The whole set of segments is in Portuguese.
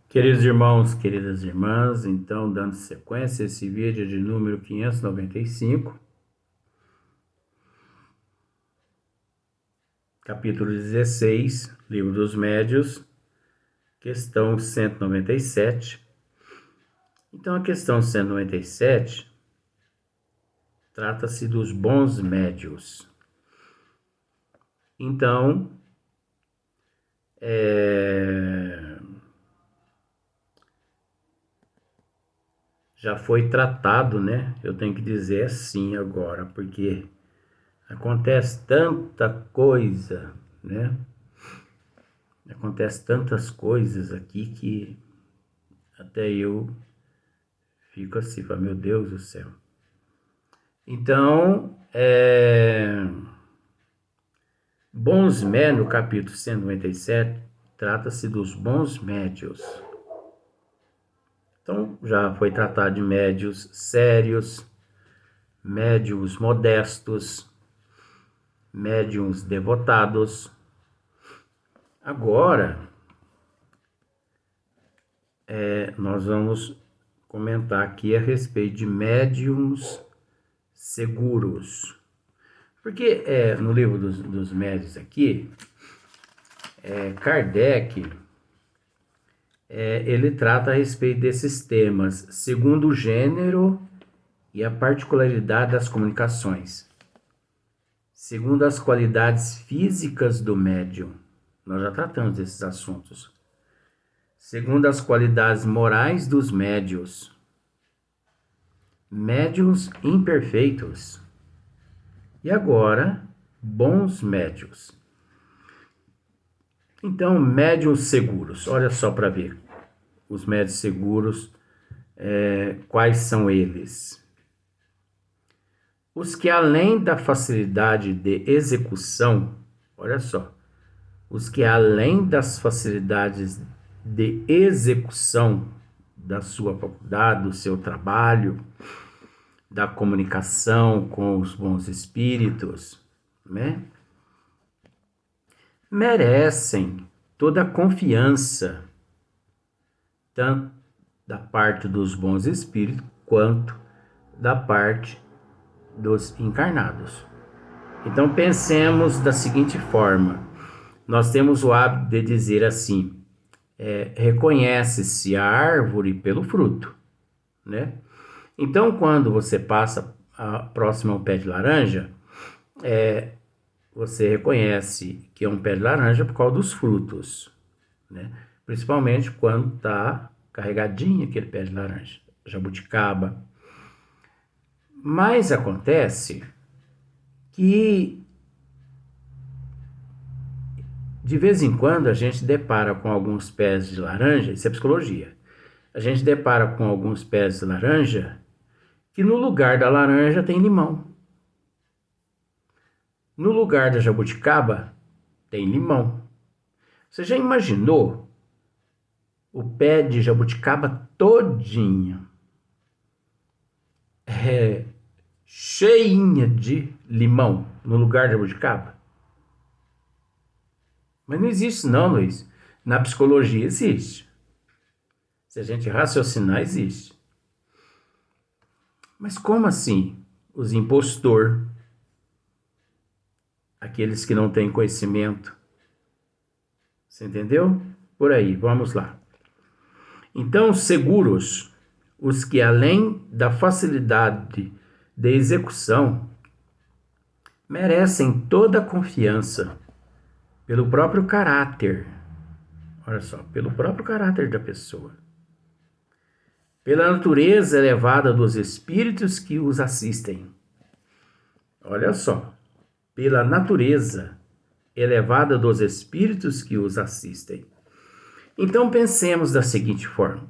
Queridos irmãos, queridas irmãs, então, dando sequência a esse vídeo de número 595, capítulo 16, Livro dos Médiuns, questão 197. Então, a questão 197 trata-se dos bons médiuns. Então, já foi tratado, né? Eu tenho que dizer assim agora, porque acontece tanta coisa, né? Acontece tantas coisas aqui que até eu fico assim, falo, meu Deus do céu. Então, bons médios, no capítulo 197, trata-se dos bons médios. Então, já foi tratado de médios sérios, médios modestos, médiums devotados. Agora, nós vamos comentar aqui a respeito de médiums seguros. Porque no livro dos médiuns aqui, Kardec, ele trata a respeito desses temas, segundo o gênero e a particularidade das comunicações, segundo as qualidades físicas do médium. Nós já tratamos desses assuntos. Segundo as qualidades morais dos médiuns, médiuns imperfeitos. E agora, bons médiuns. Então, médiuns seguros, olha só para ver. Os médiuns seguros, quais são eles? Os que além da facilidade de execução, olha só, os que além das facilidades de execução da sua faculdade, do seu trabalho, da comunicação com os bons espíritos, né? Merecem toda a confiança, tanto da parte dos bons espíritos, quanto da parte dos encarnados. Então, pensemos da seguinte forma. Nós temos o hábito de dizer assim, reconhece-se a árvore pelo fruto, né? Então, quando você passa próximo a um pé de laranja, você reconhece que é um pé de laranja por causa dos frutos, né? Principalmente quando está carregadinho aquele pé de laranja, jabuticaba. Mas acontece que de vez em quando a gente depara com alguns pés de laranja, isso é psicologia, a gente depara com alguns pés de laranja que no lugar da laranja tem limão. No lugar da jabuticaba tem limão. Você já imaginou o pé de jabuticaba todinho cheinha de limão no lugar da jabuticaba? Mas não existe não, Luiz. Na psicologia existe. Se a gente raciocinar, existe. Mas como assim? Os impostores, aqueles que não têm conhecimento. Você entendeu? Por aí, vamos lá. Então, seguros, os que além da facilidade de execução, merecem toda a confiança pelo próprio caráter. Olha só, pelo próprio caráter da pessoa. Pela natureza elevada dos espíritos que os assistem. Olha só, pela natureza elevada dos espíritos que os assistem. Então pensemos da seguinte forma.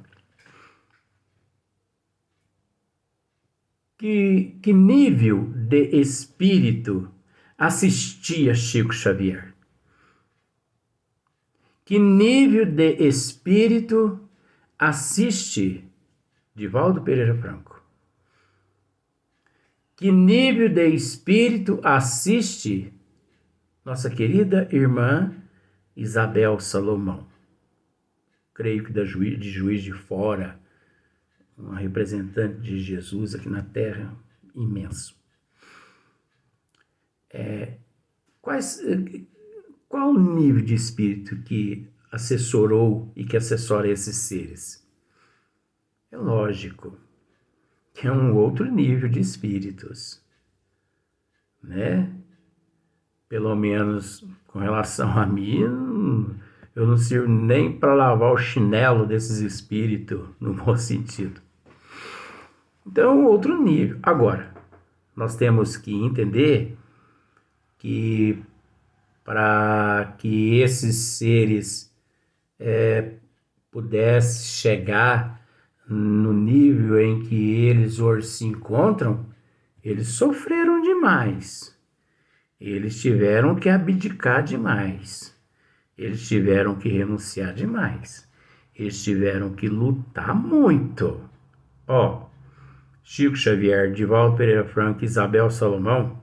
Que nível de espírito assistia Chico Xavier? Que nível de espírito assiste Divaldo Pereira Franco? Que nível de espírito assiste nossa querida irmã Isabel Salomão? creio que de Juiz de Fora, um representante de Jesus aqui na Terra, imenso. Qual o nível de espírito que assessorou e que assessora esses seres? É lógico que é um outro nível de espíritos, né? Pelo menos com relação a mim, eu não sirvo nem para lavar o chinelo desses espíritos, no bom sentido. Então, outro nível. Agora, nós temos que entender que para que esses seres pudessem chegar no nível em que eles hoje se encontram, eles sofreram demais. Eles tiveram que abdicar demais. Eles tiveram que renunciar demais. Eles tiveram que lutar muito. Chico Xavier, Divaldo Pereira Franco, Isabel Salomão,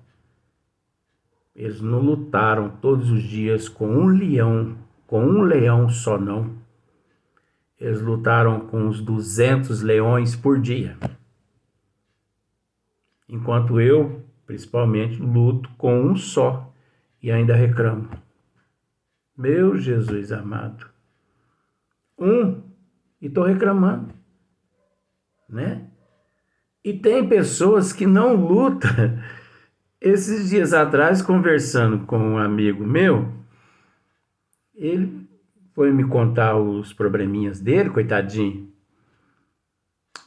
eles não lutaram todos os dias com um leão só não. Eles lutaram com uns 200 leões por dia. Enquanto eu, principalmente, luto com um só e ainda reclamo. Meu Jesus amado. E estou reclamando, né? E tem pessoas que não lutam. Esses dias atrás, conversando com um amigo meu, ele foi me contar os probleminhas dele, coitadinho.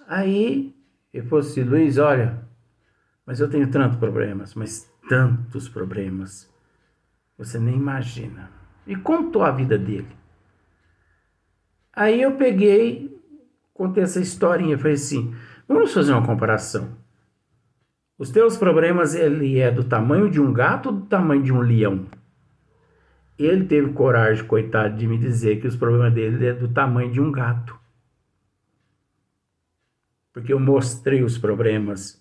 Aí, ele falou assim, Luiz, olha, mas eu tenho tantos problemas, você nem imagina. E contou a vida dele. Aí eu peguei, contei essa historinha, falei assim, vamos fazer uma comparação. Os teus problemas, ele é do tamanho de um gato ou do tamanho de um leão? Ele teve coragem, coitado, de me dizer que os problemas dele é do tamanho de um gato. Porque eu mostrei os problemas,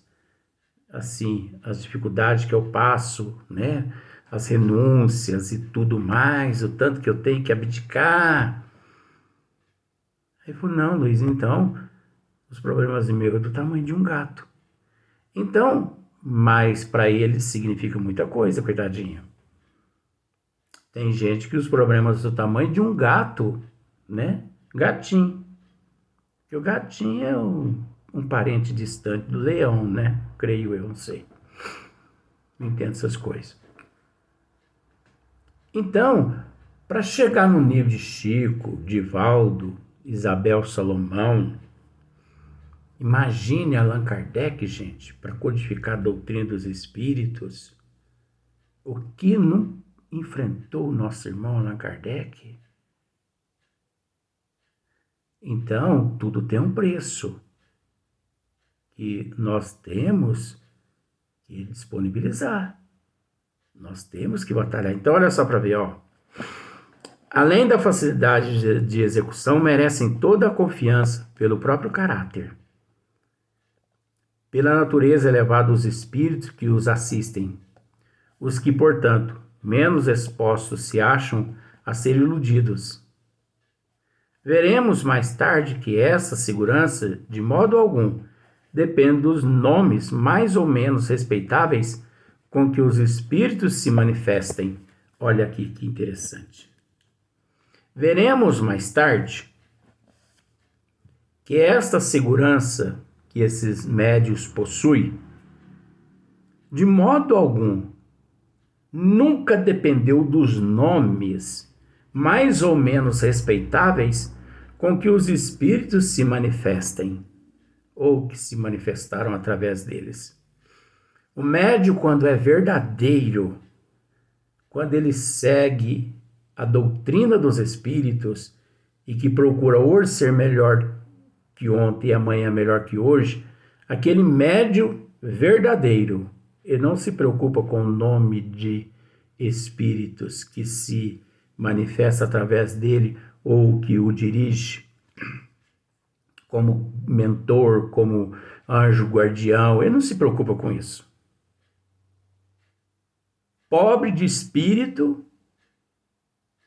assim, as dificuldades que eu passo, né? As renúncias e tudo mais, o tanto que eu tenho que abdicar. Aí ele falou, não, Luiz, então, os problemas meus é do tamanho de um gato. Então, mas para ele significa muita coisa, coitadinho. Tem gente que os problemas são do tamanho de um gato, né? Gatinho. Porque o gatinho é um parente distante do leão, né? Creio eu, não sei. Não entendo essas coisas. Então, para chegar no nível de Chico, Divaldo, Isabel Salomão, imagine Allan Kardec, gente, para codificar a doutrina dos espíritos, o que não enfrentou o nosso irmão Allan Kardec. Então, tudo tem um preço que nós temos que disponibilizar. Nós temos que batalhar. Então, olha só para ver, além da facilidade de execução, merecem toda a confiança pelo próprio caráter, pela natureza elevada dos espíritos que os assistem, os que, portanto, menos expostos se acham a ser iludidos. Veremos mais tarde que essa segurança, de modo algum, depende dos nomes mais ou menos respeitáveis com que os espíritos se manifestem. Olha aqui que interessante. Veremos mais tarde que esta segurança que esses médios possuem, de modo algum, nunca dependeu dos nomes mais ou menos respeitáveis com que os espíritos se manifestem, ou que se manifestaram através deles. O médium, quando é verdadeiro, quando ele segue a doutrina dos espíritos e que procura hoje ser melhor que ontem e amanhã melhor que hoje, aquele médium verdadeiro, ele não se preocupa com o nome de espíritos que se manifesta através dele ou que o dirige como mentor, como anjo guardião. Ele não se preocupa com isso. Pobre de espírito,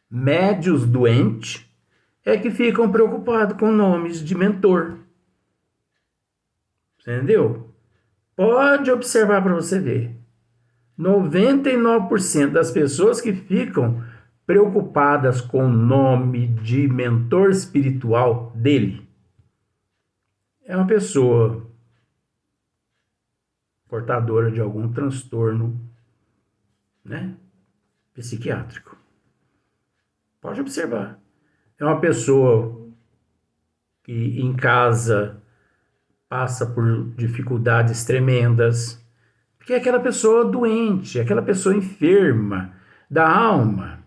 médios doente, é que ficam preocupados com nomes de mentor. Entendeu? Pode observar para você ver. 99% das pessoas que ficam preocupadas com o nome de mentor espiritual dele é uma pessoa portadora de algum transtorno, né, psiquiátrico. Pode observar. É uma pessoa que em casa passa por dificuldades tremendas, porque é aquela pessoa doente, é aquela pessoa enferma da alma.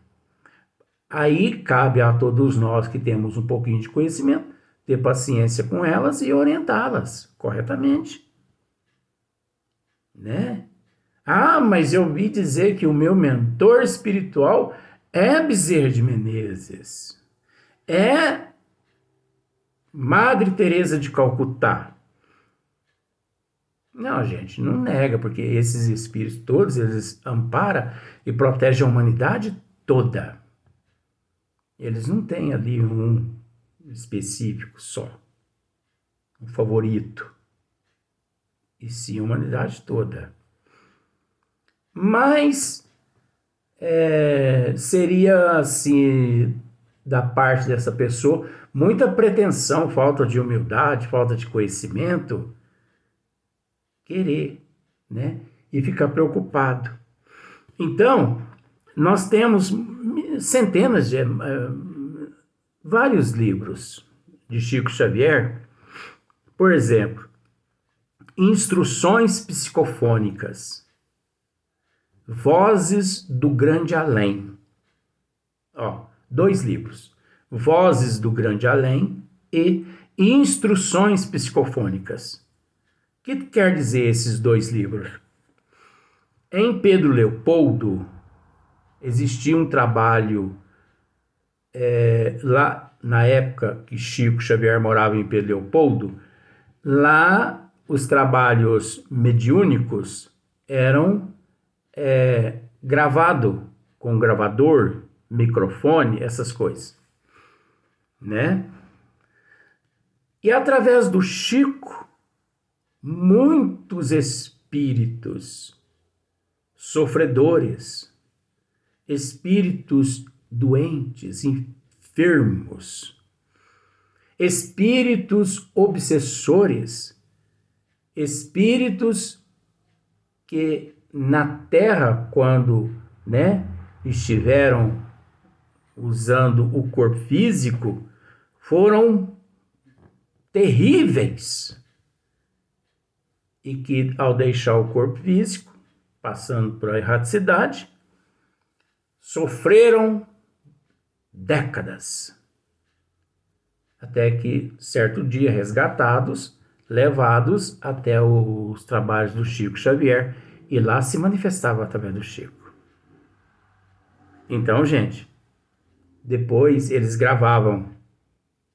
Aí cabe a todos nós que temos um pouquinho de conhecimento, ter paciência com elas e orientá-las corretamente, né? Ah, mas eu ouvi dizer que o meu mentor espiritual é Bezerra de Menezes, é Madre Teresa de Calcutá. Não, gente, não nega, porque esses espíritos todos, eles amparam e protegem a humanidade toda. Eles não têm ali um específico só, um favorito, e sim a humanidade toda. Mas seria assim, da parte dessa pessoa, muita pretensão, falta de humildade, falta de conhecimento, querer, né? E ficar preocupado. Então, nós temos centenas de vários livros de Chico Xavier, por exemplo, Instruções Psicofônicas, Vozes do Grande Além. Ó, 2 livros, Vozes do Grande Além e Instruções Psicofônicas. O que quer dizer esses 2 livros? Em Pedro Leopoldo, existia um trabalho lá na época que Chico Xavier morava em Pedro Leopoldo. Lá os trabalhos mediúnicos eram gravados com gravador, microfone, essas coisas, né? E através do Chico, muitos espíritos sofredores, espíritos doentes, enfermos, espíritos obsessores, espíritos que na Terra, quando, né, estiveram usando o corpo físico, foram terríveis, e que ao deixar o corpo físico, passando por a erraticidade, sofreram décadas, até que certo dia resgatados, levados até os trabalhos do Chico Xavier, e lá se manifestava através do Chico. Então, gente, depois eles gravavam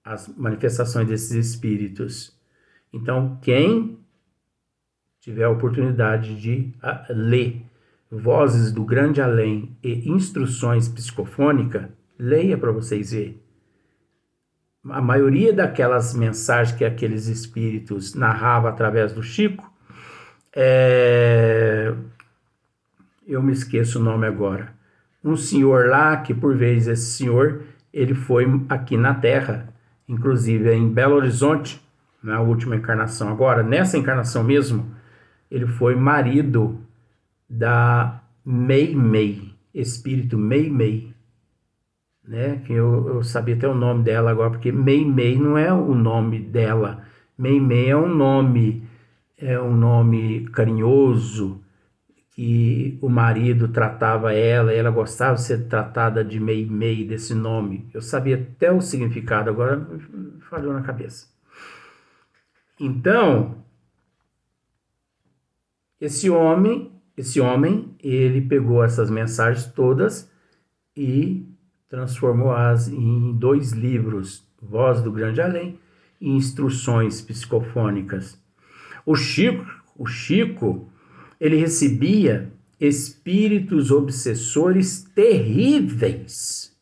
as manifestações desses espíritos. Então, quem tiver a oportunidade de ler Vozes do Grande Além e Instruções Psicofônicas, leia para vocês verem. A maioria daquelas mensagens que aqueles espíritos narravam através do Chico, eu me esqueço o nome agora. Um senhor lá, que por vezes esse senhor, ele foi aqui na Terra, inclusive em Belo Horizonte, na última encarnação agora, nessa encarnação mesmo, ele foi marido da Mei Mei, espírito Mei Mei, né? Que eu sabia até o nome dela agora, porque Mei Mei não é o nome dela. Mei Mei é um nome carinhoso, que o marido tratava ela, e ela gostava de ser tratada de Mei Mei, desse nome. Eu sabia até o significado, agora falhou na cabeça. Então, esse homem, ele pegou essas mensagens todas e transformou-as em 2 livros, Voz do Grande Além e Instruções Psicofônicas. O Chico, ele recebia espíritos obsessores terríveis.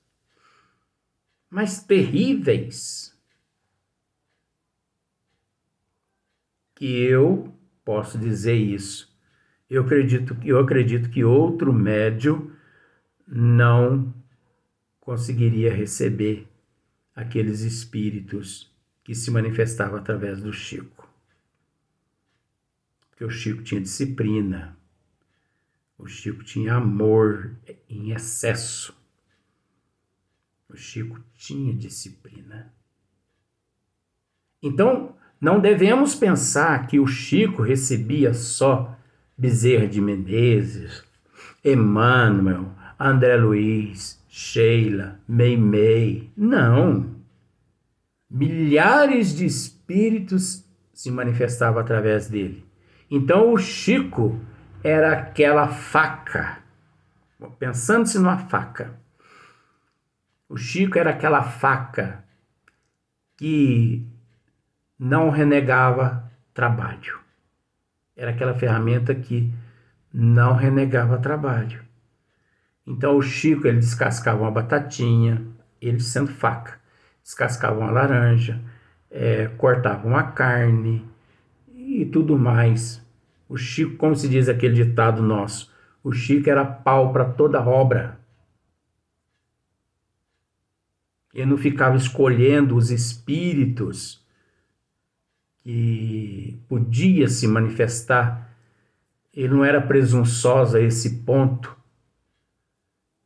mais terríveis que eu posso dizer isso. Eu acredito que outro médium não conseguiria receber aqueles espíritos que se manifestavam através do Chico. Porque o Chico tinha disciplina, o Chico tinha amor em excesso, o Chico tinha disciplina. Então, não devemos pensar que o Chico recebia só Bezerra de Menezes, Emmanuel, André Luiz, Sheila, Meimei. Não. Milhares de espíritos se manifestavam através dele. Então o Chico era aquela faca. Pensando-se numa faca. O Chico era aquela faca que não renegava trabalho. Era aquela ferramenta que não renegava trabalho. Então o Chico, ele descascava uma batatinha, ele sendo faca, descascava uma laranja, cortava uma carne e tudo mais. O Chico, como se diz aquele ditado nosso, o Chico era pau para toda obra. Ele não ficava escolhendo os espíritos que podia se manifestar. Ele não era presunçoso a esse ponto.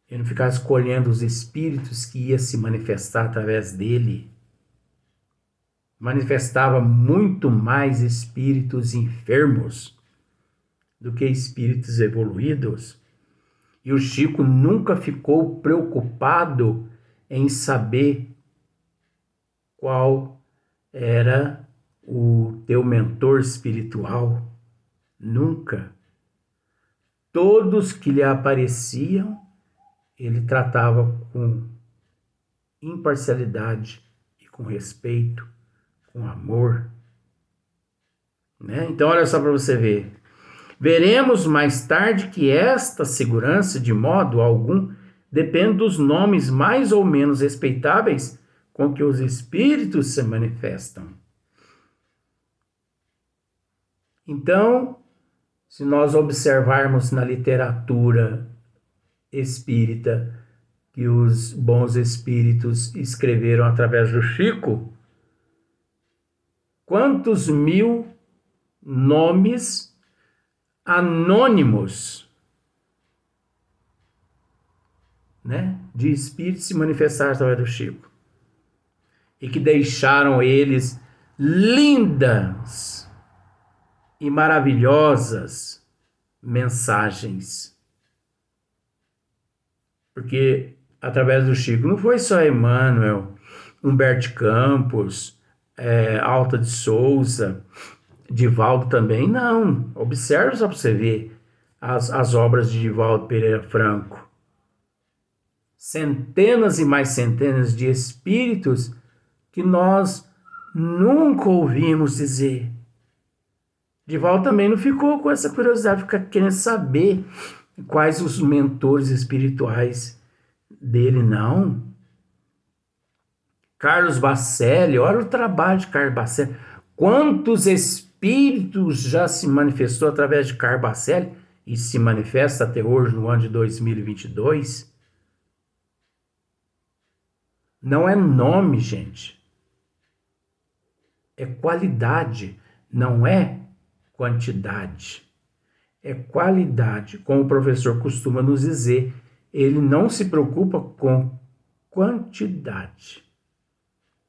Ele não ficava escolhendo os espíritos que ia se manifestar através dele. Manifestava muito mais espíritos enfermos do que espíritos evoluídos. E o Chico nunca ficou preocupado em saber qual era o teu mentor espiritual. Nunca. Todos que lhe apareciam, ele tratava com imparcialidade e com respeito, com amor. Né? Então, olha só para você ver. Veremos mais tarde que esta segurança, de modo algum, depende dos nomes mais ou menos respeitáveis com que os espíritos se manifestam. Então, se nós observarmos na literatura espírita que os bons espíritos escreveram através do Chico, quantos mil nomes anônimos, né, de espíritos se manifestaram através do Chico e que deixaram eles lindas e maravilhosas mensagens. Porque através do Chico não foi só Emmanuel, Humberto Campos, Alta de Souza, Divaldo também, não. Observe só para você ver as obras de Divaldo Pereira Franco. Centenas e mais centenas de espíritos que nós nunca ouvimos dizer. Divaldo também não ficou com essa curiosidade, fica querendo saber quais os mentores espirituais dele, não. Carlos Bacelli, olha o trabalho de Carlos Bacelli. Quantos espíritos já se manifestou através de Carlos Bacelli e se manifesta até hoje no ano de 2022? Não é nome, gente. É qualidade, não é quantidade. É qualidade. Como o professor costuma nos dizer, ele não se preocupa com quantidade,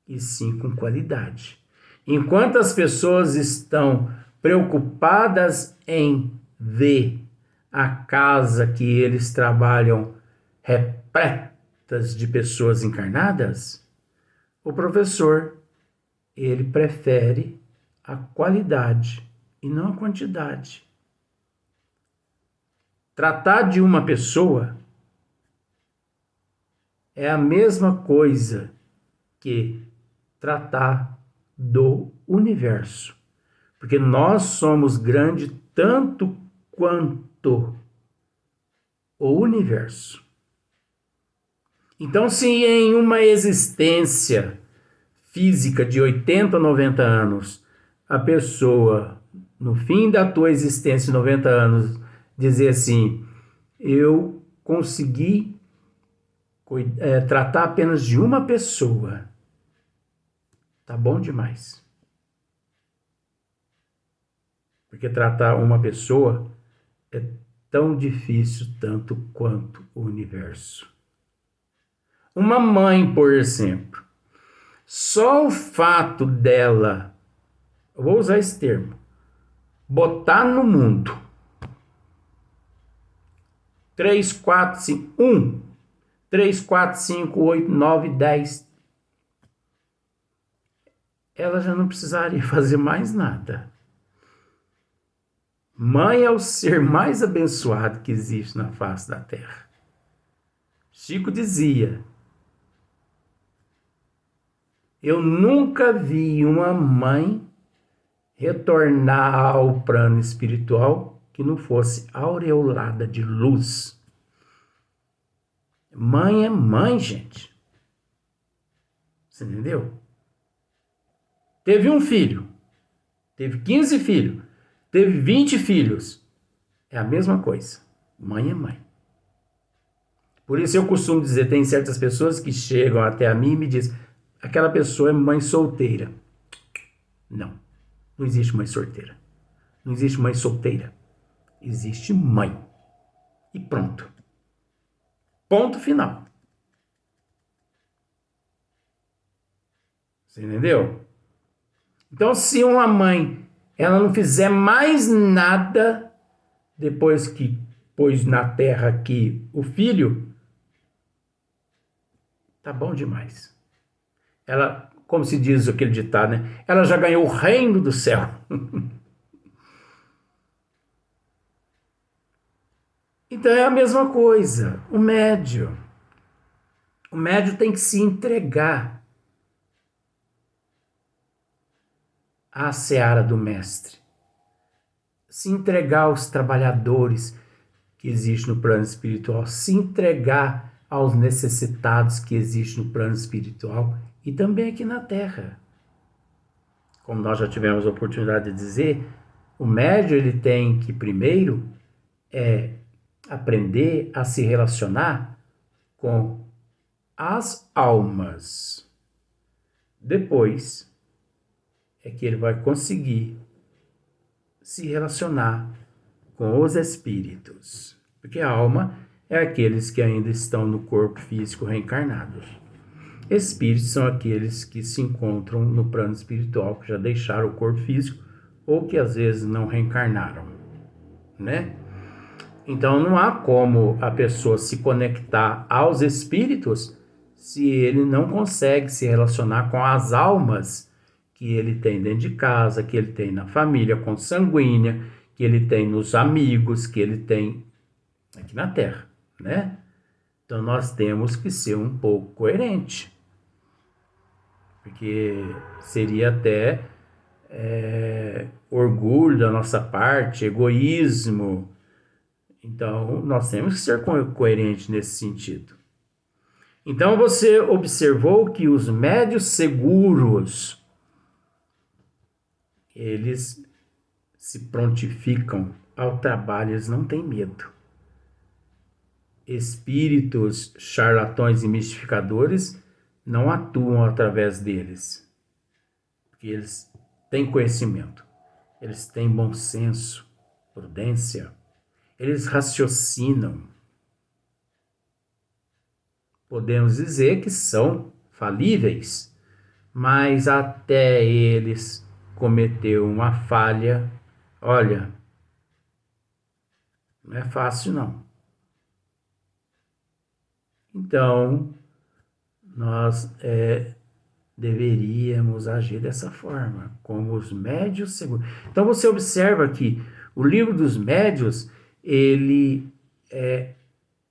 e sim com qualidade. Enquanto as pessoas estão preocupadas em ver a casa que eles trabalham repletas de pessoas encarnadas, o professor, ele prefere a qualidade e não a quantidade. Tratar de uma pessoa é a mesma coisa que tratar do universo. Porque nós somos grandes tanto quanto o universo. Então, se em uma existência física de 80, 90 anos, a pessoa, no fim da tua existência de 90 anos, dizer assim, eu consegui tratar apenas de uma pessoa, tá bom demais. Porque tratar uma pessoa é tão difícil tanto quanto o universo. Uma mãe, por exemplo, só o fato dela, eu vou usar esse termo, botar no mundo 3, 4, 5, 1, 3, 4, 5, 8, 9, 10. Ela já não precisaria fazer mais nada. Mãe é o ser mais abençoado que existe na face da terra. Chico dizia, eu nunca vi uma mãe retornar ao plano espiritual que não fosse aureolada de luz. Mãe é mãe, gente. Você entendeu? Teve um filho, teve 15 filhos, teve 20 filhos. É a mesma coisa. Mãe é mãe. Por isso eu costumo dizer, tem certas pessoas que chegam até a mim e me dizem, aquela pessoa é mãe solteira. Não, não existe mãe solteira. Não existe mãe solteira. Existe mãe. E pronto. Ponto final. Você entendeu? Então, se uma mãe ela não fizer mais nada depois que pôs na terra aqui o filho, tá bom demais. Ela, como se diz aquele ditado, né? Ela já ganhou o reino do céu. Então é a mesma coisa. O médium tem que se entregar à seara do mestre. Se entregar aos trabalhadores que existem no plano espiritual, se entregar aos necessitados que existem no plano espiritual e também aqui na Terra. Como nós já tivemos a oportunidade de dizer, o médium ele tem que primeiro aprender a se relacionar com as almas. Depois é que ele vai conseguir se relacionar com os espíritos. Porque a alma é aqueles que ainda estão no corpo físico reencarnados. Espíritos são aqueles que se encontram no plano espiritual, que já deixaram o corpo físico ou que às vezes não reencarnaram, né? Então não há como a pessoa se conectar aos espíritos se ele não consegue se relacionar com as almas que ele tem dentro de casa, que ele tem na família consanguínea, que ele tem nos amigos, que ele tem aqui na Terra, né? Então nós temos que ser um pouco coerente, porque seria até orgulho da nossa parte, egoísmo. Então nós temos que ser coerentes nesse sentido. Então você observou que os médios seguros, eles se prontificam ao trabalho, eles não têm medo. Espíritos, charlatões e mistificadores não atuam através deles, porque eles têm conhecimento, eles têm bom senso, prudência, eles raciocinam. Podemos dizer que são falíveis, mas até eles cometeu uma falha, olha, não é fácil não. Então, nós deveríamos agir dessa forma, como os médios seguros. Então, você observa que o livro dos médios, ele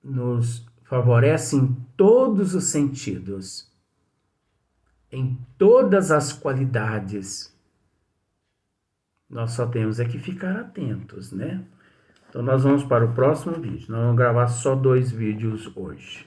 nos favorece em todos os sentidos, em todas as qualidades. Nós só temos que ficar atentos, né? Então, nós vamos para o próximo vídeo. Nós vamos gravar só 2 vídeos hoje.